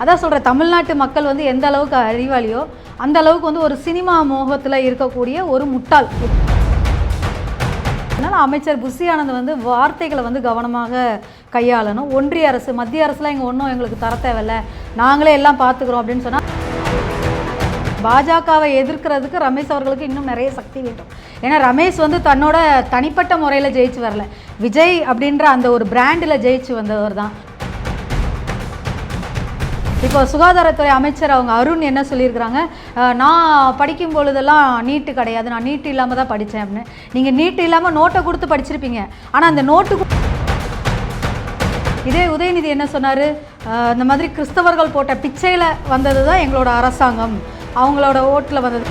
அதான் சொல்கிறேன், தமிழ்நாட்டு மக்கள் வந்து எந்த அளவுக்கு அறிவாளியோ அந்த அளவுக்கு வந்து ஒரு சினிமா மோகத்தில் இருக்கக்கூடிய ஒரு முட்டாள். அதனால் அமைச்சர் புஷி ஆனந்த் வந்து வார்த்தைகளை வந்து கவனமாக கையாளணும். ஒன்றிய அரசு, மத்திய அரசுலாம் இங்கே ஒன்றும் எங்களுக்கு தர தேவையில்லை, நாங்களே எல்லாம் பார்த்துக்குறோம் அப்படின்னு சொன்னால், பாஜகவை எதிர்க்கிறதுக்கு ரமேஷ் அவர்களுக்கு இன்னும் நிறைய சக்தி வேண்டும். ஏன்னா ரமேஷ் வந்து தன்னோட தனிப்பட்ட முறையில் ஜெயிச்சு வரல, விஜய் அப்படின்ற அந்த ஒரு பிராண்டில் ஜெயிச்சு வந்தவர் தான். இப்போ சுகாதாரத்துறை அமைச்சர் அவங்க அருண் என்ன சொல்லியிருக்கிறாங்க, நான் படிக்கும் பொழுதெல்லாம் நீட்டு கிடையாது, நான் நீட்டு இல்லாமல் தான் படித்தேன் அப்படின்னு. நீங்கள் நீட்டு இல்லாமல் நோட்டை கொடுத்து படிச்சிருப்பீங்க, ஆனால் அந்த நோட்டு இதே உதயநிதி என்ன சொன்னார், இந்த மாதிரி கிறிஸ்தவர்கள் போட்ட பிச்சையில் வந்தது தான் எங்களோட அரசாங்கம், அவங்களோட ஓட்டில் வந்தது.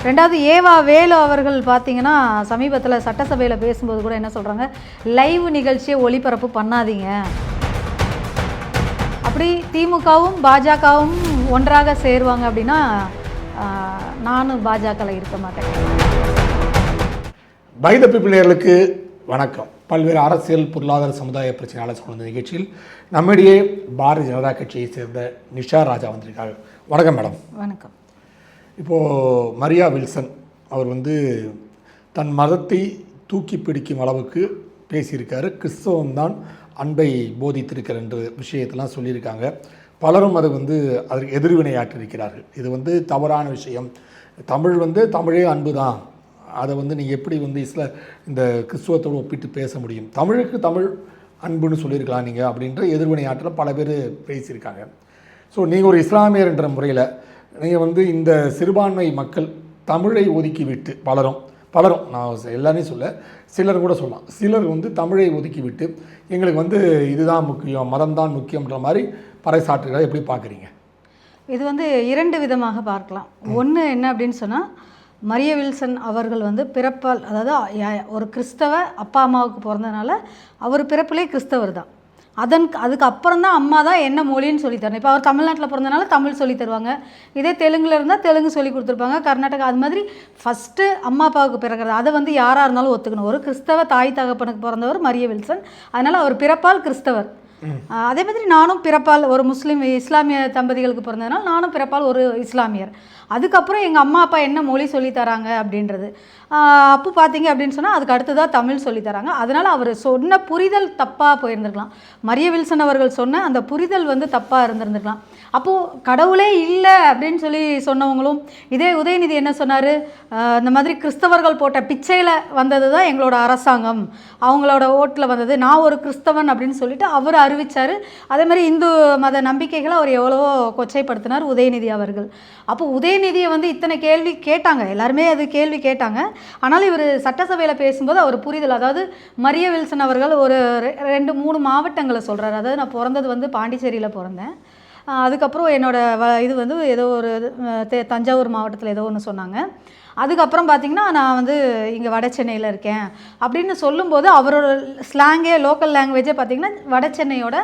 ரெண்டாவது ஏவா வேலு அவர்கள் பார்த்தீங்கன்னா சமீபத்தில் சட்டசபையில் பேசும்போது கூட என்ன சொல்கிறாங்க, லைவ் நிகழ்ச்சியை ஒளிபரப்பு பண்ணாதீங்க. அப்படி திமுகவும் பாஜகவும் ஒன்றாக சேருவாங்க அப்படின்னா நானும் பாஜகவில் இருக்க மாட்டேன். பை த பீப்பிள் நேயர்களுக்கு வணக்கம். பல்வேறு அரசியல் பொருளாதார சமுதாய பிரச்சனையாளர் சொன்ன நிகழ்ச்சியில் நம்மிடையே பாரதிய ஜனதா கட்சியை சேர்ந்த நிஷா ராஜா வந்திருக்காங்க. வணக்கம் மேடம். வணக்கம். இப்போது மரியா வில்சன் அவர் வந்து தன் மதத்தை தூக்கி பிடிக்கும் அளவுக்கு பேசியிருக்காரு. கிறிஸ்தவம்தான் அன்பை போதித்திருக்கிற என்ற விஷயத்தெல்லாம் சொல்லியிருக்காங்க. பலரும் அது வந்து அதற்கு எதிர்வினையாற்றிருக்கிறார்கள். இது வந்து தவறான விஷயம், தமிழ் வந்து தமிழே அன்பு தான், அதை வந்து நீங்கள் எப்படி வந்து இந்த கிறிஸ்துவத்தோடு ஒப்பிட்டு பேச முடியும், தமிழுக்கு தமிழ் அன்புன்னு சொல்லியிருக்கலாம் நீங்கள் அப்படின்ற எதிர்வினையாற்றில் பல பேர் பேசியிருக்காங்க. ஸோ நீங்கள் ஒரு இஸ்லாமியர் என்ற முறையில் நீங்கள் வந்து இந்த சிறுபான்மை மக்கள் தமிழை ஒதுக்கிவிட்டு பலரும் நான் எல்லாரையும் சொல்ல, சிலர் கூட சொல்லலாம், சிலர் வந்து தமிழை ஒதுக்கிவிட்டு எங்களுக்கு வந்து இதுதான் முக்கியம், மதம்தான் முக்கியன்ற மாதிரி பறைசாற்றுகிறத எப்படி பார்க்குறீங்க? இது வந்து இரண்டு விதமாக பார்க்கலாம். ஒன்று என்ன அப்படின்னு சொன்னால், மரிய வில்சன் அவர்கள் வந்து பிறப்பால், அதாவது ஒரு கிறிஸ்தவ அப்பா அம்மாவுக்கு பிறந்ததுனால அவர் பிறப்பிலே கிறிஸ்தவர் தான். அதுக்கு அப்புறம் தான் அம்மா தான் என்ன மொழின்னு சொல்லி தரணும். இப்போ அவர் தமிழ்நாட்டில் பிறந்தனால தமிழ் சொல்லி தருவாங்க, இதே தெலுங்கில் இருந்தால் தெலுங்கு சொல்லி கொடுத்துருப்பாங்க, கர்நாடகா அது மாதிரி ஃபஸ்ட்டு அம்மா அப்பாவுக்கு பிறக்கிறது அதை வந்து யாராக இருந்தாலும் ஒத்துக்கணும். ஒரு கிறிஸ்தவ தாய் தகப்பனுக்கு பிறந்தவர் மரிய வில்சன், அதனால் அவர் பிறப்பால் கிறிஸ்தவர். அதே மாதிரி நானும் பிறப்பால் ஒரு இஸ்லாமிய தம்பதிகளுக்கு பிறந்ததுனால நானும் பிறப்பால் ஒரு இஸ்லாமியர். அதுக்கப்புறம் எங்கள் அம்மா அப்பா என்ன மொழி சொல்லித்தராங்க அப்படின்றது அப்போ பார்த்தீங்க அப்படின்னு சொன்னால் அதுக்கு அடுத்ததாக தமிழ் சொல்லித்தராங்க. அதனால் அவர் சொன்ன புரிதல் தப்பாக போயிருந்துருக்கலாம். மரிய வில்சன் அவர்கள் சொன்ன அந்த புரிதல் வந்து தப்பாக இருந்திருந்துருக்கலாம். அப்போது கடவுளே இல்லை அப்படின்னு சொல்லி சொன்னவங்களும், இதே உதயநிதி என்ன சொன்னார், இந்த மாதிரி கிறிஸ்தவர்கள் போட்ட பிச்சையில் வந்தது தான் எங்களோட அரசாங்கம், அவங்களோட ஓட்டில் வந்தது, நான் ஒரு கிறிஸ்தவன் அப்படின்னு சொல்லிட்டு அவர் அறிவித்தார். அதே மாதிரி இந்து மத நம்பிக்கைகளை அவர் எவ்வளவோ கொச்சைப்படுத்தினார் உதயநிதி அவர்கள். அப்போ உதயநிதியை வந்து இத்தனை கேள்வி கேட்டாங்க, எல்லாருமே அது கேள்வி கேட்டாங்க. ஆனால் இவர் சட்டசபையில் பேசும்போது அவர் புரிதல், அதாவது மரிய வில்சன் அவர்கள் ஒரு 2-3 மாவட்டங்களை சொல்கிறார். அதாவது நான் பிறந்தது வந்து பாண்டிச்சேரியில் பிறந்தேன், அதுக்கப்புறம் என்னோடய இது வந்து ஏதோ ஒரு தஞ்சாவூர் மாவட்டத்தில் ஏதோ ஒன்று சொன்னாங்க. அதுக்கப்புறம் பார்த்திங்கன்னா நான் வந்து இங்கே வட சென்னையில் இருக்கேன் அப்படின்னு சொல்லும்போது அவரோட ஸ்லாங்கே, லோக்கல் லாங்குவேஜே பார்த்திங்கன்னா வட சென்னையோட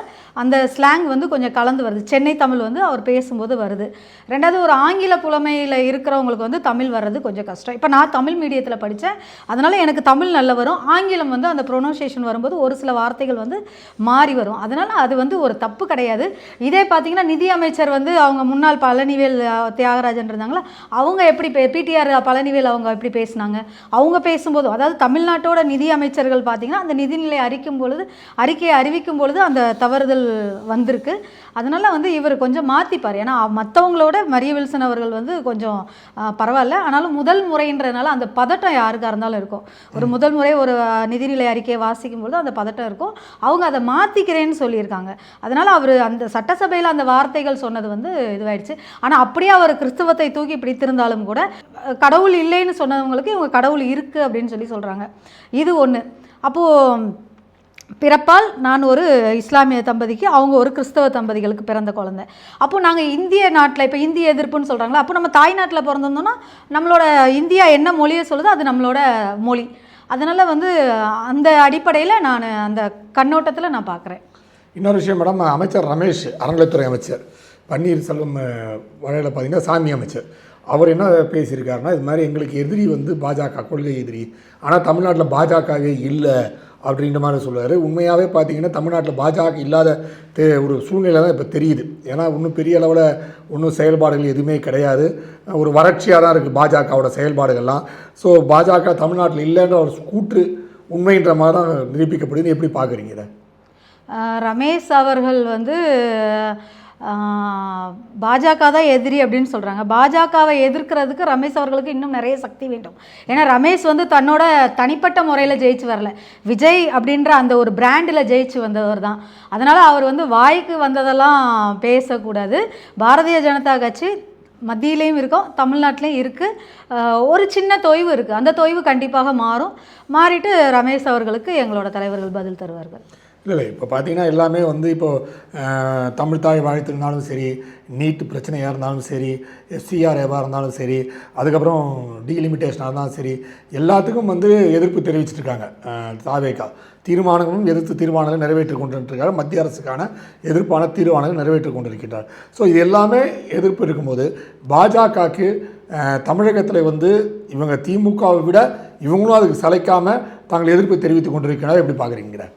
அந்த ஸ்லாங் வந்து கொஞ்சம் கலந்து வருது. சென்னை தமிழ் வந்து அவர் பேசும்போது வருது. ரெண்டாவது ஒரு ஆங்கில புலமையில் இருக்கிறவங்களுக்கு வந்து தமிழ் வர்றது கொஞ்சம் கஷ்டம். இப்போ நான் தமிழ் மீடியத்தில் படித்தேன், அதனால் எனக்கு தமிழ் நல்ல வரும். ஆங்கிலம் வந்து அந்த ப்ரொனவுன்சியேஷன் வரும்போது ஒரு சில வார்த்தைகள் வந்து மாறி வரும். அதனால் அது வந்து ஒரு தப்பு கிடையாது. இதே பார்த்திங்கன்னா நிதி அமைச்சர் வந்து அவங்க முன்னாள் பழனிவேல் தியாகராஜன் இருந்தாங்களா, அவங்க எப்படி பிடிஆர் பழனிவேல் அவங்க எப்படி பேசினாங்க, அவங்க பேசும்போது, அதாவது தமிழ்நாட்டோட நிதி அமைச்சர்கள் பார்த்திங்கன்னா அந்த நிதிநிலை அறிக்கையை அறிவிக்கும் பொழுது அந்த தவறுதல் வந்திருக்கு. அதனால் வந்து இவர் கொஞ்சம் மாற்றிப்பார். ஏன்னா மற்றவங்களோட மரிய வில்சன் அவர்கள் வந்து கொஞ்சம் பரவாயில்ல, ஆனாலும் முதல் முறைன்றதுனால அந்த பதட்டம் யாருக்காக இருந்தாலும் இருக்கும். ஒரு முதல் முறை ஒரு நிதிநிலை அறிக்கையை வாசிக்கும் பொழுது அந்த பதட்டம் இருக்கும். அவங்க அதை மாற்றிக்கிறேன்னு சொல்லியிருக்காங்க. அதனால் அவர் அந்த சட்டசபையில் அந்த வார்த்தைகள் சொன்னது வந்து இதுவாயிடுச்சு. ஆனால் அப்படியே அவர் கிறிஸ்தவத்தை தூக்கி பிடித்திருந்தாலும் கூட கடவுள் இல்லைன்னு சொன்னவங்களுக்கு இவங்க கடவுள் இருக்குது அப்படின்னு சொல்லி சொல்கிறாங்க. இது ஒன்று. அப்போது பிறப்பால் நான் ஒரு இஸ்லாமிய தம்பதிக்கு, அவங்க ஒரு கிறிஸ்தவ தம்பதிகளுக்கு பிறந்த குழந்தை. அப்போது நாங்கள் இந்திய நாட்டில், இப்போ இந்திய எதிர்ப்புன்னு சொல்கிறாங்களா, அப்போ நம்ம தாய்நாட்டில் பிறந்திருந்தோம்னா நம்மளோட இந்தியா என்ன மொழியை சொல்லுதோ அது நம்மளோட மொழி. அதனால் வந்து அந்த அடிப்படையில் நான் அந்த கண்ணோட்டத்தில் நான் பார்க்குறேன். இன்னொரு விஷயம் மேடம், அமைச்சர் ரமேஷ், அறநிலைத்துறை அமைச்சர் பன்னீர்செல்வம் வழியில் பார்த்தீங்கன்னா சாமி அமைச்சர், அவர் என்ன பேசியிருக்காருன்னா, இது மாதிரி எங்களுக்கு எதிரி வந்து பாஜக, கொள்கை எதிரி, ஆனால் தமிழ்நாட்டில் பாஜகவே இல்லை அப்படின்ற மாதிரி சொல்லுவார். உண்மையாகவே பார்த்தீங்கன்னா தமிழ்நாட்டில் பாஜக இல்லாத ஒரு சூழ்நிலை தான் இப்போ தெரியுது. ஏன்னா இன்னும் பெரிய அளவில் ஒன்றும் செயல்பாடுகள் எதுவுமே கிடையாது. ஒரு வறட்சியாக தான் இருக்குது பாஜகவோட செயல்பாடுகள்லாம். ஸோ பாஜக தமிழ்நாட்டில் இல்லைன்ற ஒரு கூற்று உண்மைன்ற மாதிரி தான் நிரூபிக்கப்படுதுன்னு எப்படி பார்க்குறீங்க இதை? ரமேஷ் அவர்கள் வந்து பாஜக தான் எதிரி அப்படின்னு சொல்கிறாங்க. பாஜகவை எதிர்க்கிறதுக்கு ரமேஷ் அவர்களுக்கு இன்னும் நிறைய சக்தி வேண்டும். ஏன்னா ரமேஷ் வந்து தன்னோட தனிப்பட்ட முறையில் ஜெயிச்சு வரல, விஜய் அப்படின்ற அந்த ஒரு பிராண்டில் ஜெயிச்சு வந்தவர் தான். அதனால் அவர் வந்து வாய்க்கு வந்ததெல்லாம் பேசக்கூடாது. பாரதிய ஜனதா கட்சி மத்தியிலையும் இருக்கும், தமிழ்நாட்டிலையும் இருக்குது. ஒரு சின்ன தொய்வு இருக்குது, அந்த தொய்வு கண்டிப்பாக மாறிட்டு ரமேஷ் அவர்களுக்கு எங்களோட தலைவர்கள் பதில் தருவார்கள். இல்லை இப்போ பார்த்தீங்கன்னா எல்லாமே வந்து இப்போது தமிழ் தாய் வாழ்த்துனாலும் சரி, நீட்டு பிரச்சனையாக இருந்தாலும் சரி, எஸ்சிஆர் எவ்வாறு இருந்தாலும் சரி, அதுக்கப்புறம் டீலிமிட்டேஷனாக இருந்தாலும் சரி, எல்லாத்துக்கும் வந்து எதிர்ப்பு தெரிவிச்சிட்ருக்காங்க. தாவேகா தீர்மானங்களும் எதிர்த்து தீர்மானங்கள் நிறைவேற்றி கொண்டிருக்கிறார். மத்திய அரசுக்கான எதிர்ப்பான தீர்மானங்கள் நிறைவேற்றி கொண்டிருக்கிறார். ஸோ இது எல்லாமே எதிர்ப்பு இருக்கும்போது பாஜகவுக்கு தமிழகத்தில் வந்து இவங்க திமுகவை விட இவங்களும் அதுக்கு சளைக்காமல் தாங்கள் எதிர்ப்பு தெரிவித்து கொண்டிருக்கிறார். எப்படி பார்க்குறீங்க?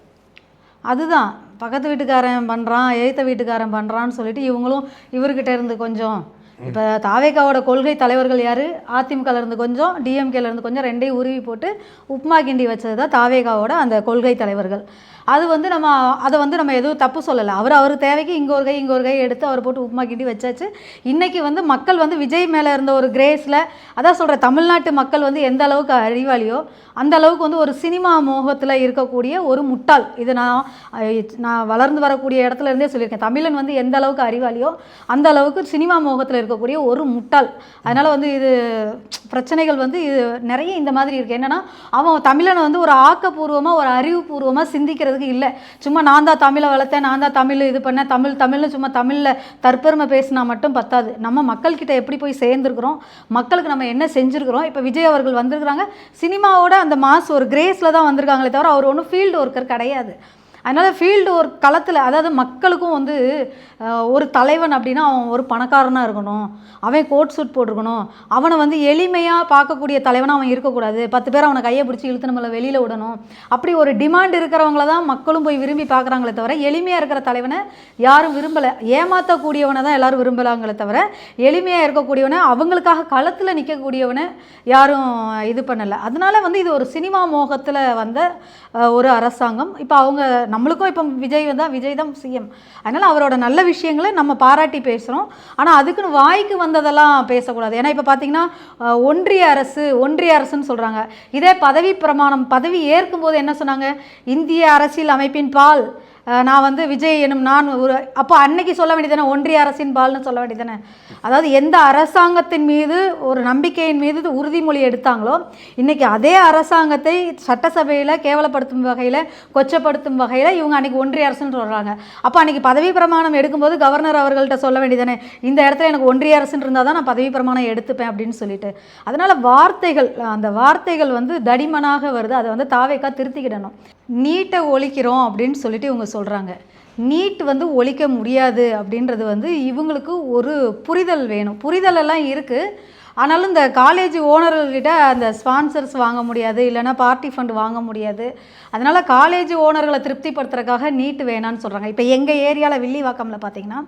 அதுதான் பக்கத்து வீட்டுக்காரன் பண்ணுறான், எய்த்த வீட்டுக்காரன் பண்ணுறான்னு சொல்லிட்டு இவங்களும் இவர்கிட்ட இருந்து கொஞ்சம், இப்போ தாவேகாவோட கொள்கை தலைவர்கள் யார், அதிமுகவில் இருந்து கொஞ்சம், டிஎம்கேல இருந்து கொஞ்சம், ரெண்டையும் உருவி போட்டு உப்மா கிண்டி வச்சது தான் தாவேகாவோட அந்த கொள்கை தலைவர்கள். அது வந்து அதை வந்து நம்ம எதுவும் தப்பு சொல்லலை. அவர் தேவைக்கு இங்கே ஒரு கை எடுத்து அவர் போட்டு உப்புமா கிண்டி வச்சாச்சு. இன்றைக்கி வந்து மக்கள் வந்து விஜய் மேலே இருந்த ஒரு கிரேஸில், அதான் சொல்கிற தமிழ்நாட்டு மக்கள் வந்து எந்த அளவுக்கு அறிவாளியோ அந்த அளவுக்கு வந்து ஒரு சினிமா மோகத்தில் இருக்கக்கூடிய ஒரு முட்டாள். இது நான் வளர்ந்து வரக்கூடிய இடத்துல இருந்தே சொல்லியிருக்கேன். தமிழன் வந்து எந்த அளவுக்கு அறிவாளியோ அந்த அளவுக்கு சினிமா மோகத்தில் இருக்கக்கூடிய ஒரு முட்டாள். அதனால் வந்து இது பிரச்சனைகள் வந்து இது நிறைய இந்த மாதிரி இருக்குது. என்னென்னா அவன் தமிழனை வந்து ஒரு ஆக்கப்பூர்வமாக ஒரு அறிவுபூர்வமாக சிந்திக்கிறது இல்லை. சும்மா நான் தான் தமிழை வளர்த்தேன், நான் தான் தமிழ் இது பண்ணேன், தமிழ்னு சும்மா தமிழில் தற்பெருமை பேசினா மட்டும் பத்தாது. நம்ம மக்கள்கிட்ட எப்படி போய் சேர்ந்துருக்குறோம், மக்களுக்கு நம்ம என்ன செஞ்சுருக்கிறோம். இப்போ விஜய் அவர்கள் வந்திருக்கிறாங்க, சினிமாவோட அந்த மாஸ் ஒரு கிரேஸில் தான் வந்திருக்காங்களே தவிர அவர் ஒன்றும் ஃபீல்டு ஒர்க்கர் கிடையாது. அதனால் ஃபீல்டு ஒரு களத்தில், அதாவது மக்களுக்கும் வந்து ஒரு தலைவன் அப்படின்னா அவன் ஒரு பணக்காரனாக இருக்கணும், அவன் கோட் சூட் போட்டிருக்கணும், அவனை வந்து எளிமையாக பார்க்கக்கூடிய தலைவனாக அவன் இருக்கக்கூடாது, 10 பேர் அவனை கையை பிடிச்சி இழுத்து நம்மளை வெளியில் விடணும், அப்படி ஒரு டிமாண்ட் இருக்கிறவங்கள தான் மக்களும் போய் விரும்பி பார்க்குறாங்களே தவிர எளிமையாக இருக்கிற தலைவனை யாரும் விரும்பலை. ஏமாற்றக்கூடியவனை தான் எல்லோரும் விரும்பலாங்களே தவிர எளிமையாக இருக்கக்கூடியவனை, அவங்களுக்காக களத்தில் நிற்கக்கூடியவனை யாரும் இது பண்ணலை. அதனால வந்து இது ஒரு சினிமா மோகத்தில் வந்த ஒரு அரசாங்கம். இப்போ அவங்க நம்மளுக்கும் இப்போ விஜய் தான் சிஎம். அதனால் அவரோட நல்ல விஷயங்களை நம்ம பாராட்டி பேசுகிறோம். ஆனால் அதுக்குன்னு வாய்க்கு வந்ததெல்லாம் பேசக்கூடாது. ஏன்னா இப்போ பார்த்தீங்கன்னா ஒன்றிய அரசுன்னு சொல்கிறாங்க. இதே பதவி ஏற்கும்போது என்ன சொன்னாங்க, இந்திய அரசியல் அமைப்பின் பால் நான் வந்து விஜய் எனும் நான் ஒரு, அப்போ அன்னைக்கு சொல்ல வேண்டியதானே ஒன்றிய அரசின் பால்னு சொல்ல வேண்டியதானே. அதாவது எந்த அரசாங்கத்தின் மீது ஒரு நம்பிக்கையின் மீது உறுதிமொழி எடுத்தாங்களோ இன்றைக்கி அதே அரசாங்கத்தை சட்டசபையில் கேவலப்படுத்தும் வகையில், கொச்சப்படுத்தும் வகையில் இவங்க அன்றைக்கி ஒன்றிய அரசுன்னு சொல்கிறாங்க. அப்போ அன்றைக்கி பதவி பிரமாணம் எடுக்கும்போது கவர்னர் அவர்கள்ட்ட சொல்ல வேண்டியதானே, இந்த இடத்துல எனக்கு ஒன்றிய அரசுன்னு இருந்தால் தான் நான் பதவி பிரமாணம் எடுத்துப்பேன் அப்படின்னு சொல்லிட்டு. அதனால் அந்த வார்த்தைகள் வந்து தடிமனாக வருது. அதை வந்து தாவேக்கா திருத்திக்கிடணும். நீட்டை ஒழிக்கிறோம் அப்படின்னு சொல்லிட்டு இவங்க சொல்கிறாங்க. நீட் வந்து ஒழிக்க முடியாது அப்படின்றது வந்து இவங்களுக்கு ஒரு புரிதல் வேணும். புரிதலெல்லாம் இருக்குது. ஆனாலும் இந்த காலேஜ் ஓனர்கள்கிட்ட அந்த ஸ்பான்சர்ஸ் வாங்க முடியாது, இல்லைனா பார்ட்டி ஃபண்ட் வாங்க முடியாது. அதனால் காலேஜ் ஓனர்களை திருப்திப்படுத்துறதுக்காக நீட் வேணான்னு சொல்கிறாங்க. இப்போ எங்கள் ஏரியாவில் வில்லிவாக்கமில் பார்த்திங்கன்னா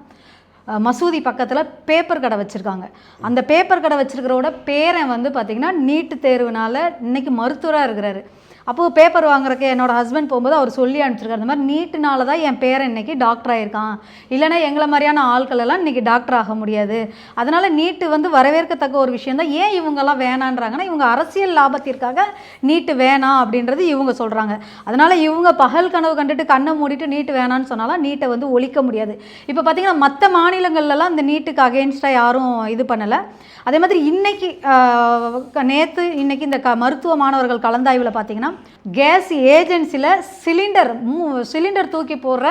மசூதி பக்கத்தில் பேப்பர் கடை வச்சுருக்காங்க. அந்த பேப்பர் கடை வச்சுருக்கிறோட பேரன் வந்து பார்த்திங்கன்னா நீட்டு தேர்வுனால் இன்றைக்கி மருத்துவராக இருக்கிறாரு. அப்போது பேப்பர் வாங்குறக்கு என்னோடய ஹஸ்பண்ட் போகும்போது அவர் சொல்லி அனுப்பிச்சிருக்காரு, இந்த மாதிரி நீட்டுனால தான் என் பேரன் இன்றைக்கி டாக்டர் ஆகிருக்கான், இல்லைனா எங்களை மாதிரியான ஆட்கள் எல்லாம் இன்றைக்கி டாக்டர் ஆக முடியாது. அதனால் நீட்டு வந்து வரவேற்கத்தக்க ஒரு விஷயம் தான். ஏன் இவங்கெல்லாம் வேணான்றாங்கன்னா இவங்க அரசியல் லாபத்திற்காக நீட்டு வேணாம் அப்படின்றது இவங்க சொல்கிறாங்க. அதனால் இவங்க பகல் கனவு கண்டுட்டு கண்ணை மூடிட்டு நீட்டு வேணான்னு சொன்னாலும் நீட்டை வந்து ஒழிக்க முடியாது. இப்போ பார்த்திங்கன்னா மற்ற மாநிலங்கள்லாம் இந்த நீட்டுக்கு அகெயின்ஸ்டாக யாரும் இது பண்ணலை. அதே மாதிரி இன்றைக்கி இன்னைக்கு இந்த மருத்துவ மாணவர்கள் கலந்தாய்வில் பார்த்திங்கன்னா கேஸ் ஏஜென்சியில் சிலிண்டர் தூக்கி போடுற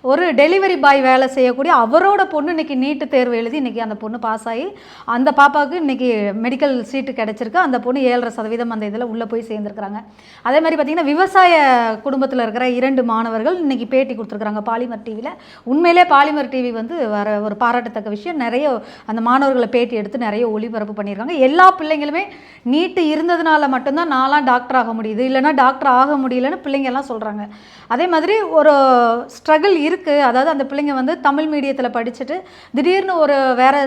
ஒரு டெலிவரி பாய் வேலை செய்யக்கூடிய அவரோட பொண்ணு இன்றைக்கி நீட்டு தேர்வு எழுதி இன்றைக்கி அந்த பொண்ணு பாஸ் ஆகி அந்த பாப்பாவுக்கு இன்றைக்கி மெடிக்கல் சீட்டு கிடச்சிருக்கு. அந்த பொண்ணு 7.5% அந்த இதில் உள்ளே போய் சேர்ந்துருக்குறாங்க. அதே மாதிரி பார்த்திங்கன்னா விவசாய குடும்பத்தில் இருக்கிற 2 மாணவர்கள் இன்றைக்கி பேட்டி கொடுத்துருக்குறாங்க பாலிமர் டிவியில். உண்மையிலே பாலிமர் டிவி வந்து ஒரு பாராட்டத்தக்க விஷயம். நிறைய அந்த மாணவர்களை பேட்டி எடுத்து நிறைய ஒளிபரப்பு பண்ணியிருக்காங்க. எல்லா பிள்ளைங்களுமே நீட்டு இருந்ததுனால மட்டும்தான் நான்லாம் டாக்டர் ஆக முடியுது, இல்லைனா டாக்டர் ஆக முடியலன்னு பிள்ளைங்க எல்லாம் சொல்கிறாங்க. அதே மாதிரி ஒரு ஸ்ட்ரகிள் இருக்குது. அதாவது அந்த பிள்ளைங்க வந்து தமிழ் மீடியத்தில் படிச்சுட்டு திடீர்னு வேறு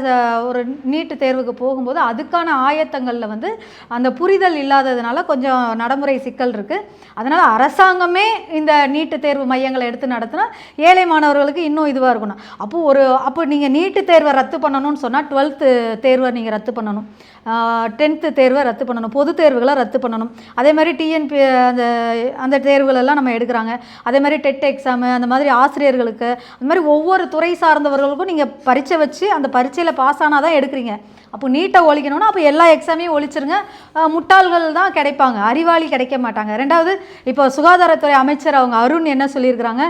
ஒரு நீட்டு தேர்வுக்கு போகும்போது அதுக்கான ஆயத்தங்களில் வந்து அந்த புரிதல் இல்லாததுனால கொஞ்சம் நடைமுறை சிக்கல் இருக்குது. அதனால் அரசாங்கமே இந்த நீட்டு தேர்வு மையங்களை எடுத்து நடத்தினா ஏழை மாணவர்களுக்கு இன்னும் இதுவாக இருக்கணும். அப்போ நீங்கள் நீட்டு தேர்வை ரத்து பண்ணணும்னு சொன்னால் 12th தேர்வை நீங்கள் ரத்து பண்ணணும், 10th தேர்வை ரத்து பண்ணணும், பொது தேர்வுகளை ரத்து பண்ணணும். அதே மாதிரி டிஎன்பி அந்த தேர்வுகளெல்லாம் நம்ம எடுக்கிறாங்க. அதே மாதிரி டெட் எக்ஸாமு, அந்த மாதிரி ஆசிரியர்களுக்கு, அந்த மாதிரி ஒவ்வொரு துறை சார்ந்தவர்களுக்கும் நீங்கள் பரீட்சை வச்சு அந்த பரீட்சையில் பாஸ் ஆனால் தான் எடுக்கிறீங்க. அப்போ நீட்டை ஒழிக்கணும்னா அப்போ எல்லா எக்ஸாமையும் ஒழிச்சிருங்க. முட்டாள்கள் தான் கிடைப்பாங்க, அறிவாளி கிடைக்க மாட்டாங்க. ரெண்டாவது, இப்போ சுகாதாரத்துறை அமைச்சர் அவங்க அருண் என்ன சொல்லியிருக்கிறாங்க,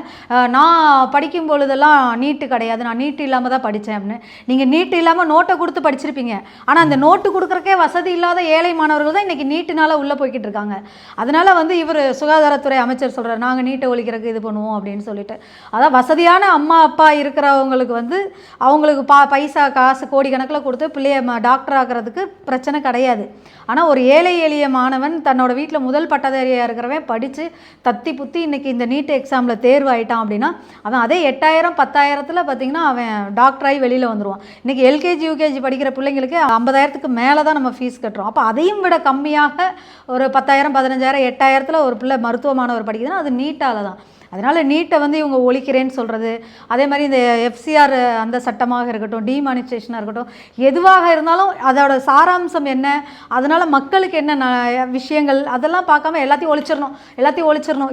நான் படிக்கும் பொழுதெல்லாம் நீட்டு கிடையாது, நான் நீட்டு இல்லாமல் தான் படித்தேன் அப்படின்னு. நீங்கள் நீட்டு இல்லாமல் நோட்டை கொடுத்து படிச்சிருப்பீங்க. ஆனால் அந்த நோட்டு கொடுக்குறக்கே வசதி இல்லாத ஏழை மாணவர்கள் தான் இன்றைக்கி நீட்டுனால உள்ளே போய்கிட்டு இருக்காங்க. அதனால் வந்து இவர் சுகாதாரத்துறை அமைச்சர் சொல்கிறார், நாங்கள் நீட்டை ஒழிக்கிறதுக்கு இது பண்ணுவோம் அப்படின்னு சொல்லிட்டு. அதான் வசதியான அம்மா அப்பா இருக்கிறவங்களுக்கு வந்து அவங்களுக்கு பைசா காசு கோடிக்கணக்கில் கொடுத்து பிள்ளைய டாக்டர் ஆகிறதுக்கு பிரச்சனை கிடையாது. ஆனால் ஒரு ஏழை எளிய மாணவன் தன்னோட வீட்டில் முதல் பட்டதாரியாக இருக்கிறவன் படித்து தத்தி புத்தி இன்றைக்கி இந்த நீட் எக்ஸாமில் தேர்வு ஆகிட்டான் அப்படின்னா அவன் அதே 8000 10,000 பார்த்திங்கன்னா அவன் டாக்டராகி வெளியில் வந்துடுவான். இன்றைக்கி எல்கேஜி யூகேஜி படிக்கிற பிள்ளைங்களுக்கு 50,000க்கு மேலே தான் நம்ம ஃபீஸ் கட்டுறோம். அப்போ அதையும் விட கம்மியாக ஒரு 10,000 15,000 8,000 ஒரு பிள்ளை மருத்துவ மாணவர் படிக்குதுன்னா அது நீட்டால் தான். அதனால் நீட்டை வந்து இவங்க ஒழிக்கிறேன்னு சொல்கிறது, அதே மாதிரி இந்த எஃப்சிஆர் அந்த சட்டமாக இருக்கட்டும், டிமானிஸ்ட்ரேஷனாக இருக்கட்டும், எதுவாக இருந்தாலும் அதோட சாராம்சம் என்ன, அதனால் மக்களுக்கு என்ன விஷயங்கள் அதெல்லாம் பார்க்காம எல்லாத்தையும் ஒழிச்சிடணும்,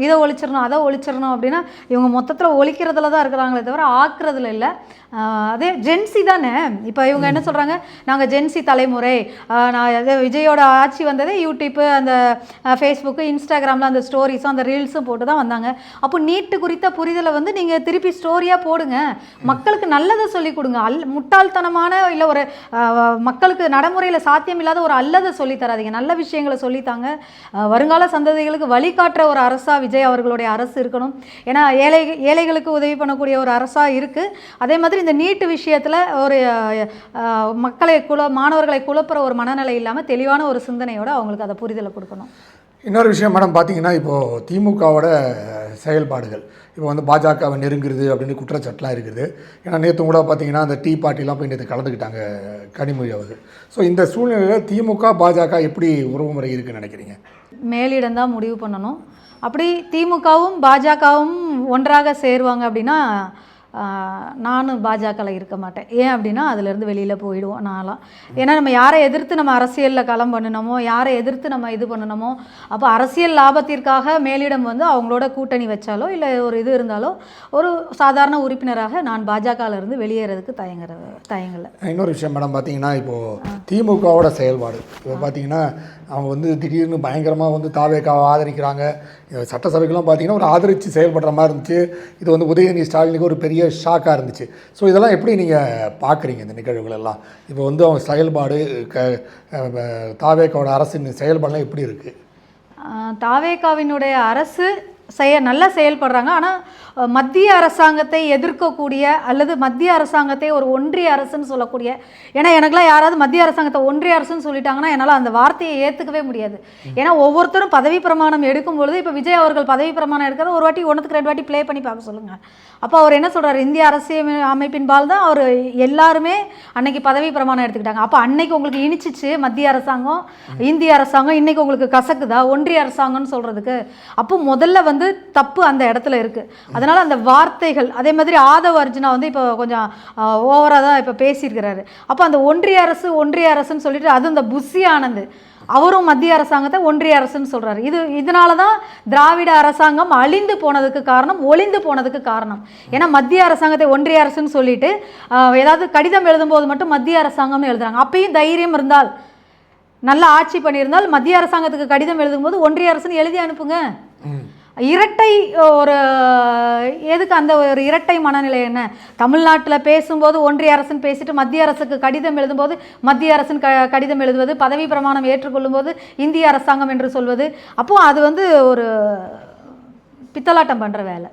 இதை ஒழிச்சிடணும், அதை ஒழிச்சிடணும் அப்படின்னா இவங்க மொத்தத்தில் ஒழிக்கிறதுல தான் இருக்கிறாங்களே தவிர ஆக்குறதுல இல்லை. அதே ஜென்சி தானே. இப்போ இவங்க என்ன சொல்கிறாங்க, நாங்கள் ஜென்சி தலைமுறை, நான் விஜயோட ஆட்சி வந்ததே யூடியூப்பு, அந்த ஃபேஸ்புக்கு, இன்ஸ்டாகிராமில் அந்த ஸ்டோரிஸும் அந்த ரீல்ஸும் போட்டு தான் வந்தாங்க. அப்போ நீட்டு குறித்த புரிதலை வந்து நீங்கள் திருப்பி ஸ்டோரியாக போடுங்க, மக்களுக்கு நல்லதை சொல்லிக் கொடுங்க. முட்டாள்தனமான இல்லை ஒரு மக்களுக்கு நடைமுறையில் சாத்தியம் இல்லாத ஒரு அல்லதை சொல்லி தராதிங்க, நல்ல விஷயங்களை சொல்லித்தாங்க. வருங்கால சந்ததிகளுக்கு வழிகாட்டுற ஒரு அரசாக விஜய் அவர்களுடைய அரசு இருக்கணும். ஏன்னா ஏழைகளுக்கு உதவி பண்ணக்கூடிய ஒரு அரசாக இருக்குது. அதே மாதிரி இந்த நீட்டு விஷயத்தில் ஒரு மாணவர்களை குழப்புற ஒரு மனநிலை இல்லாமல் தெளிவான ஒரு சிந்தனையோடு அவங்களுக்கு அதை புரிதலை கொடுக்கணும். இன்னொரு விஷயம் மேடம் பார்த்தீங்கன்னா, இப்போது திமுகவோட செயல்பாடுகள் இப்போ வந்து பாஜகவை நெருங்குறது அப்படின்னு குற்றச்சாட்டுலாம் இருக்குது. ஏன்னா நேற்று கூட பார்த்தீங்கன்னா அந்த டீ பார்ட்டிலாம் போய் நேற்று கலந்துக்கிட்டாங்க கனிமொழி அவர்கள். ஸோ இந்த சூழ்நிலையில் திமுக பாஜக எப்படி உறவுமுறை இருக்குன்னு நினைக்கிறீங்க? மேலிடம் தான் முடிவு பண்ணணும். அப்படி திமுகவும் பாஜகவும் ஒன்றாக சேருவாங்க அப்படின்னா நானும் பாஜகவில் இருக்க மாட்டேன். ஏன் அப்படின்னா அதிலேருந்து வெளியில் போயிடுவோம் நான்லாம். ஏன்னா நம்ம யாரை எதிர்த்து நம்ம அரசியலில் களம் பண்ணணுமோ, யாரை எதிர்த்து நம்ம இது பண்ணணுமோ, அப்போ அரசியல் லாபத்திற்காக மேலிடம் வந்து அவங்களோட கூட்டணி வச்சாலோ இல்லை ஒரு இது இருந்தாலோ ஒரு சாதாரண உறுப்பினராக நான் பாஜகவிலேருந்து வெளியேறதுக்கு தயங்கலை. இன்னொரு விஷயம் மேடம் பார்த்தீங்கன்னா, இப்போது திமுகவோட செயல்பாடு இப்போ பார்த்தீங்கன்னா அவங்க வந்து திடீர்னு பயங்கரமாக வந்து தாவேக்காவை ஆதரிக்கிறாங்க. சட்டசபைக்கெல்லாம் பார்த்தீங்கன்னா ஒரு ஆதரித்து செயல்படுற மாதிரி இருந்துச்சு. இது வந்து உதயநிதி ஸ்டாலினுக்கு ஒரு பெரிய ஷாக்காக இருந்துச்சு. ஸோ இதெல்லாம் எப்படி நீங்கள் பார்க்குறீங்க இந்த நிகழ்வுகளெல்லாம்? இப்போ வந்து அவங்க செயல்பாடு தாவேக்காவோட அரசின் செயல்பாடுலாம் எப்படி இருக்குது? தாவேக்காவினுடைய அரசு நல்லா செயல்படுறாங்க. ஆனால் மத்திய அரசாங்கத்தை எதிர்க்கக்கூடிய அல்லது மத்திய அரசாங்கத்தை ஒரு ஒன்றிய அரசுன்னு சொல்லக்கூடிய, ஏன்னா எனக்குலாம் யாராவது மத்திய அரசாங்கத்தை ஒன்றிய அரசுன்னு சொல்லிட்டாங்கன்னா என்னால் அந்த வார்த்தையை ஏற்றுக்கவே முடியாது. ஏன்னா ஒவ்வொருத்தரும் பதவி பிரமாணம் எடுக்கும்பொழுது, இப்போ விஜய் அவர்கள் பதவி பிரமாணம் எடுக்கிறது ஒரு வாட்டி 1க்கு 2 வாட்டி ப்ளே பண்ணி பார்க்க சொல்லுங்கள். அப்போ அவர் என்ன சொல்கிறார், இந்திய அரசியல் அமைப்பின்பால் தான் அவர் எல்லாருமே அன்னைக்கு பதவி பிரமாணம் எடுத்துக்கிட்டாங்க. அப்போ அன்னைக்கு உங்களுக்கு இனிச்சிச்சு மத்திய அரசாங்கம் இந்திய அரசாங்கம், இன்றைக்கி உங்களுக்கு கசக்குதா ஒன்றிய அரசாங்கம்னு சொல்கிறதுக்கு? அப்போ முதல்ல வந்து தப்பு அந்த இடத்துல இருக்குது. அதனால் அந்த வார்த்தைகள், அதே மாதிரி ஆதவ் அர்ஜுனா வந்து இப்போ கொஞ்சம் ஓவராக தான் இப்போ பேசியிருக்கிறாரு. அப்போ அந்த ஒன்றிய அரசுன்னு சொல்லிட்டு அது இந்த புஷி ஆனந்த் அவரும் மத்திய அரசாங்கத்தை ஒன்றிய அரசுன்னு சொல்கிறாரு. இதனால தான் திராவிட அரசாங்கம் அழிந்து போனதுக்கு காரணம், ஒளிந்து போனதுக்கு காரணம். ஏன்னா மத்திய அரசாங்கத்தை ஒன்றிய அரசுன்னு சொல்லிட்டு ஏதாவது கடிதம் எழுதும்போது மட்டும் மத்திய அரசாங்கம்னு எழுதுறாங்க. அப்பயும் தைரியம் இருந்தால், நல்ல ஆட்சி பண்ணியிருந்தால் மத்திய அரசாங்கத்துக்கு கடிதம் எழுதும்போது ஒன்றிய அரசுன்னு எழுதி அனுப்புங்க. இரட்டை ஒரு எதுக்கு அந்த ஒரு இரட்டை மனநிலை என்ன? தமிழ்நாட்டில் பேசும்போது ஒன்றிய அரசுன்னு பேசிட்டு மத்திய அரசுக்கு கடிதம் எழுதும்போது மத்திய அரசின் கடிதம் எழுதுவது, பதவி பிரமாணம் ஏற்றுக்கொள்ளும் போது இந்திய அரசாங்கம் என்று சொல்வது, அப்போது அது வந்து ஒரு பித்தலாட்டம் பண்ணுற வேலை.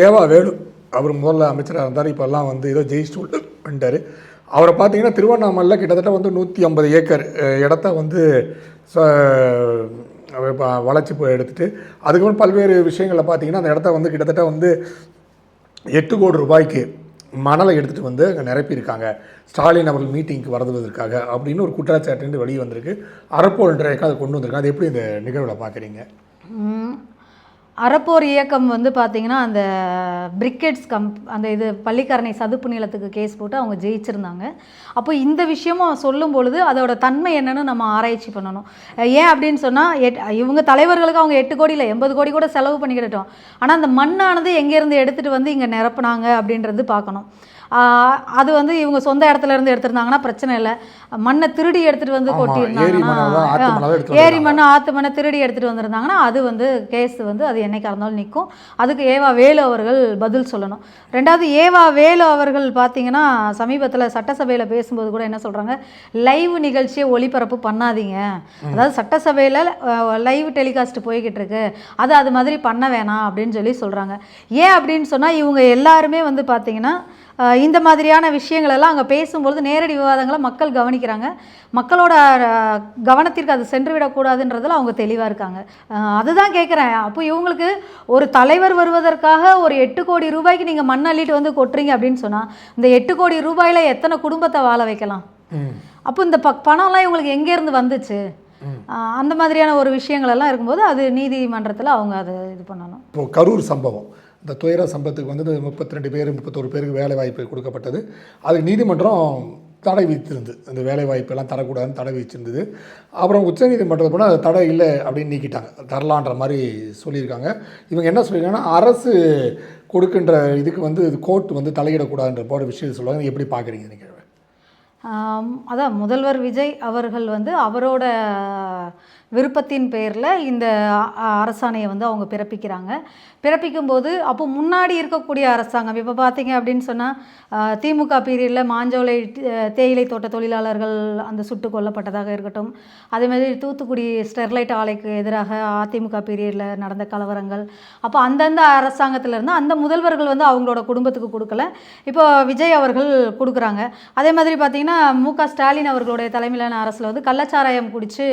ஏவா வேலு அவர் முதல்ல அமைச்சராக இருந்தார், இப்போல்லாம் வந்து ஏதோ ஜெயிச்சுட்டு பண்ணிட்டார். அவரை பார்த்தீங்கன்னா திருவண்ணாமலையில் கிட்டத்தட்ட வந்து 150 ஏக்கர் இடத்த வந்து வளைச்சி போய் எடுத்துகிட்டு அதுக்கப்புறம் பல்வேறு விஷயங்களில் பார்த்தீங்கன்னா அந்த இடத்த வந்து கிட்டத்தட்ட வந்து 8 கோடி ரூபாய்க்கு மணலை எடுத்துகிட்டு வந்து அங்கே நிரப்பியிருக்காங்க ஸ்டாலின் அவர்கள் மீட்டிங்க்கு வருவதற்காக அப்படின்னு ஒரு குற்றச்சாட்டு வெளியே வந்திருக்கு. அறப்போர் என்ற இயக்கம் அதை கொண்டு வந்திருக்காங்க. அது எப்படி இந்த நிகழ்வில் பார்க்குறீங்க? அறப்போர் இயக்கம் வந்து பார்த்திங்கன்னா அந்த பிரிக்கெட்ஸ் அந்த இது பள்ளிக்கரணை சதுப்பு நிலத்துக்கு கேஸ் போட்டு அவங்க ஜெயிச்சிருந்தாங்க. அப்போ இந்த விஷயமும் சொல்லும் பொழுது அதோட தன்மை என்னன்னு நம்ம ஆராய்ச்சி பண்ணணும். ஏன் அப்படின்னு சொன்னால் இவங்க தலைவர்களுக்கு அவங்க 8 கோடி இல்லை 80 கோடி கூட செலவு பண்ணிக்கிட்டோம். ஆனால் அந்த மண்ணானது எங்கேருந்து எடுத்துகிட்டு வந்து இங்கே நிரப்புனாங்க அப்படின்றது பார்க்கணும். அது வந்து இவங்க சொந்த இடத்துல இருந்து எடுத்திருந்தாங்கன்னா பிரச்சனை இல்லை. மண்ணை திருடி எடுத்துகிட்டு வந்து கொட்டியிருந்தாங்கன்னா ஏரி மண் ஆற்று மண்ணை திருடி எடுத்துகிட்டு வந்திருந்தாங்கன்னா அது வந்து கேஸ் வந்து அது என்னைக்கா இருந்தாலும் நிற்கும். அதுக்கு ஏவா வேலு அவர்கள் பதில் சொல்லணும். ரெண்டாவது ஏவா வேலு அவர்கள் பார்த்தீங்கன்னா சமீபத்தில் சட்டசபையில் பேசும்போது கூட என்ன சொல்கிறாங்க, லைவ் நிகழ்ச்சியை ஒளிபரப்பு பண்ணாதீங்க, அதாவது சட்டசபையில் லைவ் டெலிகாஸ்ட் போய்கிட்டு இருக்கு, அது மாதிரி பண்ண வேணாம் அப்படின்னு சொல்லி சொல்கிறாங்க. ஏன் அப்படின்னு சொன்னால் இவங்க எல்லாருமே வந்து பார்த்திங்கன்னா இந்த மாதிரியான விஷயங்களெல்லாம் அங்கே பேசும்பொழுது நேரடி விவாதங்களை மக்கள் கவனிக்கிறாங்க. மக்களோட கவனத்திற்கு அது சென்று விடக்கூடாதுன்றதில் அவங்க தெளிவாக இருக்காங்க. அதுதான் கேட்குறேன். அப்போ இவங்களுக்கு ஒரு தலைவர் வருவதற்காக ஒரு 8 கோடி ரூபாய்க்கு நீங்கள் மண் அள்ளிட்டு வந்து கொட்டுறீங்க அப்படின்னு சொன்னால் இந்த 8 கோடி ரூபாயில் எத்தனை குடும்பத்தை வாழ வைக்கலாம்? அப்போ இந்த பணம்லாம் இவங்களுக்கு எங்கேருந்து வந்துச்சு? அந்த மாதிரியான ஒரு விஷயங்கள் எல்லாம் இருக்கும்போது அது நீதிமன்றத்தில் அவங்க அதை இது பண்ணணும். இப்போ கரூர் சம்பவம், இந்த துயர சம்பவத்துக்கு வந்து 32 பேர் 31 பேருக்கு வேலை வாய்ப்பு கொடுக்கப்பட்டது. அதுக்கு நீதிமன்றம் தடை விதித்திருந்து அந்த வேலை வாய்ப்பெல்லாம் தரக்கூடாதுன்னு தடை விதிச்சிருந்தது. அப்புறம் உச்சநீதிமன்றத்தை போனால் அது தடை இல்லை அப்படின்னு நீக்கிட்டாங்க, தரலான்ற மாதிரி சொல்லியிருக்காங்க. இவங்க என்ன சொல்லியிருக்காங்கன்னா அரசு கொடுக்கின்ற இதுக்கு வந்து கோர்ட் வந்து தலையிடக்கூடாதுன்ற போகிற விஷயத்தை சொல்லுவாங்க. எப்படி பார்க்குறீங்க நீங்கள்? அதான் முதல்வர் விஜய் அவர்கள் வந்து அவரோட விருப்பத்தின் பேரில் இந்த அரசாணையை வந்து அவங்க பிறப்பிக்கும்போது அப்போ முன்னாடி இருக்கக்கூடிய அரசாங்கம் இப்போ பார்த்தீங்க அப்படின்னு சொன்னால் திமுக பீரியடில் மாஞ்சோலை தேயிலை தோட்ட தொழிலாளர்கள் அந்த சுட்டு கொல்லப்பட்டதாக இருக்கட்டும், அதேமாதிரி தூத்துக்குடி ஸ்டெர்லைட் ஆலைக்கு எதிராக அதிமுக பீரியடில் நடந்த கலவரங்கள், அப்போ அந்தந்த அரசாங்கத்திலேருந்து அந்த முதல்வர்கள் வந்து அவங்களோட குடும்பத்துக்கு கொடுக்கல, இப்போ விஜய் அவர்கள் கொடுக்குறாங்க. அதே மாதிரி பார்த்திங்கன்னா மு.க. ஸ்டாலின் அவர்களுடைய தலைமையிலான அரசில் வந்து கள்ளச்சாராயம் குடித்து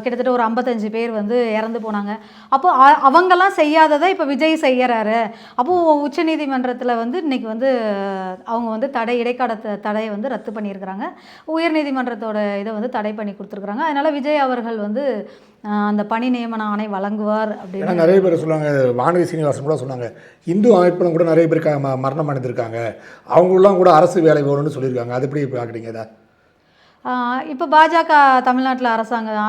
கிட்டத்தட்ட ஒரு 55 பேர் வந்து இறந்து போனாங்க. அப்போது அவங்கெல்லாம் செய்யாததை இப்போ விஜய் செய்யறாரு. அப்போது உச்சநீதிமன்றத்தில் வந்து இன்றைக்கி வந்து அவங்க வந்து இடைக்கால தடையை வந்து ரத்து பண்ணியிருக்கிறாங்க. உயர்நீதிமன்றத்தோட இதை வந்து தடை பண்ணி கொடுத்துருக்குறாங்க. அதனால் விஜய் அவர்கள் வந்து அந்த பணி நியமன ஆணை வழங்குவார் அப்படின்னு நிறைய பேர் சொல்லுவாங்க. வானதி சீனிவாசன் கூட சொன்னாங்க, இந்து அமைப்பிலும் கூட நிறைய பேர் மரணம் அடைந்திருக்காங்க, அவங்களெலாம் கூட அரசு வேலை வேணும்னு சொல்லியிருக்காங்க. அது எப்படி பார்க்குறீங்க? இதை இப்போ பாஜக தமிழ்நாட்டில்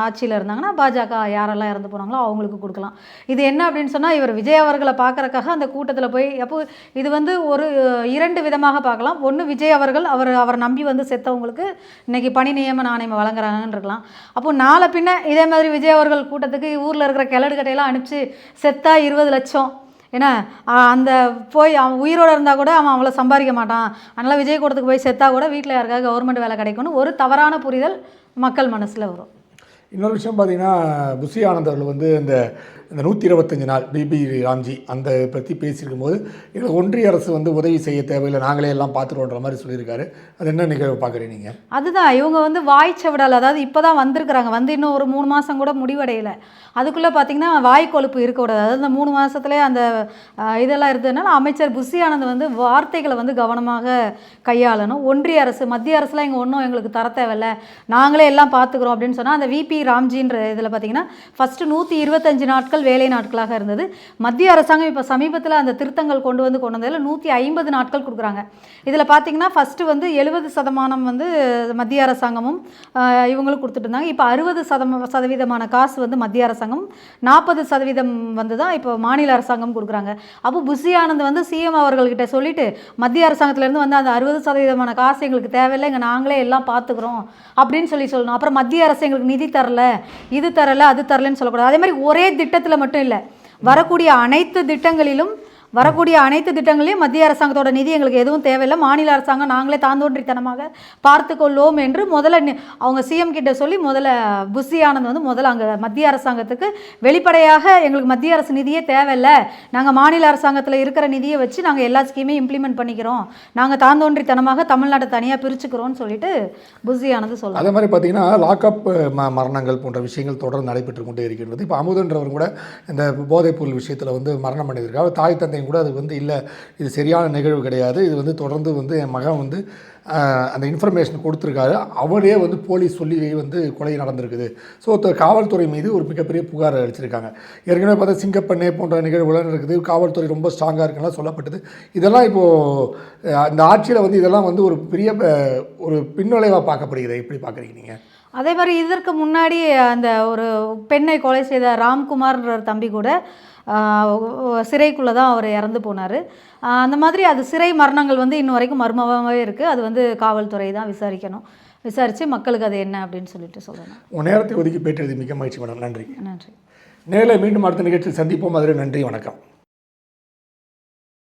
ஆட்சியில் இருந்தாங்கன்னா பாஜக யாரெல்லாம் இறந்து போனாங்களோ அவங்களுக்கு கொடுக்கலாம். இது என்ன அப்படின்னு சொன்னால் இவர் விஜய் அவர்களை பார்க்குறக்காக அந்த கூட்டத்தில் போய் அப்போ இது வந்து ஒரு 2 விதமாக பார்க்கலாம். ஒன்று விஜய் அவர்கள் அவர் நம்பி வந்து செத்தவங்களுக்கு இன்றைக்கி பணி நியமன ஆணையம் வழங்குறாங்கன்னு இருக்கலாம். அப்போது நாளை பின்ன இதே மாதிரி விஜய் அவர்கள் கூட்டத்துக்கு ஊரில் இருக்கிற கிளடு கட்டையெல்லாம் அனுப்பிச்சு செத்தா 20 லட்சம், ஏன்னா அந்த போய் அவன் உயிரோடு இருந்தால் கூட அவன் அவ்வளோ சம்பாதிக்க மாட்டான், அதனால் விஜய் கூடத்துக்கு போய் செத்தா கூட வீட்டில் யாருக்காவது கவர்மெண்ட் வேலை கிடைக்கும்னு ஒரு தவறான புரிதல் மக்கள் மனசில் வரும். இன்னொரு விஷயம் பார்த்தீங்கன்னா புஷி ஆனந்த் அவர்கள் வந்து இந்த 125 நாள் பிபி ராம்ஜி அந்த பற்றி பேசியிருக்கும் போது இதில் ஒன்றிய அரசு வந்து உதவி செய்ய தேவையில்லை, நாங்களே எல்லாம் பார்த்துருவோன்ற மாதிரி சொல்லியிருக்காரு. அது என்ன நிகழ்வு பார்க்குறீங்க நீங்கள்? அதுதான் இவங்க வந்து வாய்ச்சவிடல், அதாவது இப்போ தான் வந்திருக்கிறாங்க, வந்து இன்னும் ஒரு 3 மாதம் கூட முடிவடையலை. அதுக்குள்ளே பார்த்திங்கன்னா வாய் கொழுப்பு இருக்கக்கூடாது. அதாவது இந்த 3 மாதத்துலேயே அந்த இதெல்லாம் இருந்ததுனால அமைச்சர் புஷி ஆனந்த் வந்து வார்த்தைகளை வந்து கவனமாக கையாளணும். ஒன்றிய அரசு மத்திய அரசுலாம் இங்கே ஒன்றும் எங்களுக்கு தர தேவையில்லை, நாங்களே எல்லாம் பார்த்துக்குறோம் அப்படின்னு சொன்னால் அந்த விபி ராம்ஜின்ற இதில் பார்த்திங்கன்னா ஃபஸ்ட்டு 125 நாட்கள் வேலை நாட்களாக இருந்தது. மத்திய அரசாங்கம் இப்போ சமீபத்தில் அந்த திருத்தங்கள் கொண்டு வந்ததில் 150 நாட்கள் கொடுக்குறாங்க. இதில் பார்த்திங்கன்னா ஃபஸ்ட்டு வந்து 70% வந்து மத்திய அரசாங்கமும் இவங்களும் கொடுத்துட்டு இருந்தாங்க. இப்போ 60% காசு வந்து மத்திய அரசாங்கம், 40% வந்து தான் இப்போ மாநில அரசாங்கம் கொடுக்குறாங்க. அப்போ புஷி ஆனந்த் வந்து சிஎம் அவர்கள்கிட்ட சொல்லிட்டு மத்திய அரசாங்கத்திலேருந்து வந்து அந்த 60% காசு எங்களுக்கு தேவையில்லை, இங்கே நாங்களே எல்லாம் பார்த்துக்குறோம் அப்படின்னு சொல்லணும். அப்புறம் மத்திய அரசு எங்களுக்கு நிதி தரல, இது தரல, அது தரலன்னு சொல்லக்கூடாது. அதே மாதிரி ஒரே திட்டத்தில் மட்டும் இல்லை, வரக்கூடிய அனைத்து திட்டங்களிலும் வரக்கூடிய அனைத்து திட்டங்களையும் மத்திய அரசாங்கத்தோட நிதி எங்களுக்கு எதுவும் தேவையில்லை, மாநில அரசாங்கம் நாங்களே தாந்தோன்றித்தனமாக பார்த்து கொள்வோம் என்று முதல்ல அவங்க சிஎம் கிட்ட சொல்லி முதல்ல புஷி ஆனந்த் வந்து முதல்ல அங்கே மத்திய அரசாங்கத்துக்கு வெளிப்படையாக எங்களுக்கு மத்திய அரசு நிதியே தேவையில்லை, நாங்கள் மாநில அரசாங்கத்தில் இருக்கிற நிதியை வச்சு நாங்கள் எல்லா ஸ்கீமையும் இம்ப்ளிமெண்ட் பண்ணிக்கிறோம், நாங்கள் தாந்தோன்றித்தனமாக தமிழ்நாட்டை தனியாக பிரிச்சுக்கிறோம்னு சொல்லிட்டு புஷி ஆனந்த் சொல்லுவாங்க. அதே மாதிரி பார்த்தீங்கன்னா லாக்அப் மரணங்கள் போன்ற விஷயங்கள் தொடர்ந்து நடைபெற்று கொண்டே இருக்கின்றது. இப்போ அமுதன்றவர் கூட இந்த போதைப்பொருள் விஷயத்தில் வந்து மரணம் அடைந்திருக்காரு. தாய் தந்தையும் கூட அது வந்து இல்லை, இது சரியான நிகழ்வு கிடையாது, இது வந்து தொடர்ந்து வந்து என் மகன் வந்து அந்த இன்ஃபர்மேஷன் கொடுத்துருக்காரு, அவரே வந்து போலீஸ் சொல்லி வந்து கொலை நடந்திருக்குது. ஸோ காவல்துறை மீது ஒரு மிகப்பெரிய புகார் அளிச்சிருக்காங்க. ஏற்கனவே பார்த்தா சிங்கப்பண்ணே போன்ற நிகழ்வுலாம் இருக்குது, காவல்துறை ரொம்ப ஸ்ட்ராங்காக இருக்குன்னா சொல்லப்பட்டது. இதெல்லாம் இப்போது இந்த ஆட்சியில் வந்து இதெல்லாம் வந்து ஒரு பெரிய ஒரு பின்னடைவாக பார்க்கப்படுகிறது. எப்படி பார்க்குறீங்க நீங்கள்? அதே மாதிரி இதற்கு முன்னாடி அந்த ஒரு பெண்ணை கொலை செய்த ராம்குமார்ன்ற தம்பி கூட சிறைக்குள்ளே தான் அவர் இறந்து போனார். அந்த மாதிரி அது சிறை மரணங்கள் வந்து இன்னும் வரைக்கும் மர்மமாகவே இருக்குது. அது வந்து காவல்துறை தான் விசாரிக்கணும், விசாரித்து மக்களுக்கு அது என்ன அப்படின்னு சொல்லிட்டு சொல்லணும். உங்கள் நேரத்தை ஒதுக்கி பேட்டுறது மிக மகிழ்ச்சி மேடம். நன்றி. நன்றி. நேரில் மீண்டும் அடுத்த நிகழ்ச்சியில் சந்திப்போம். அதில் நன்றி, வணக்கம்.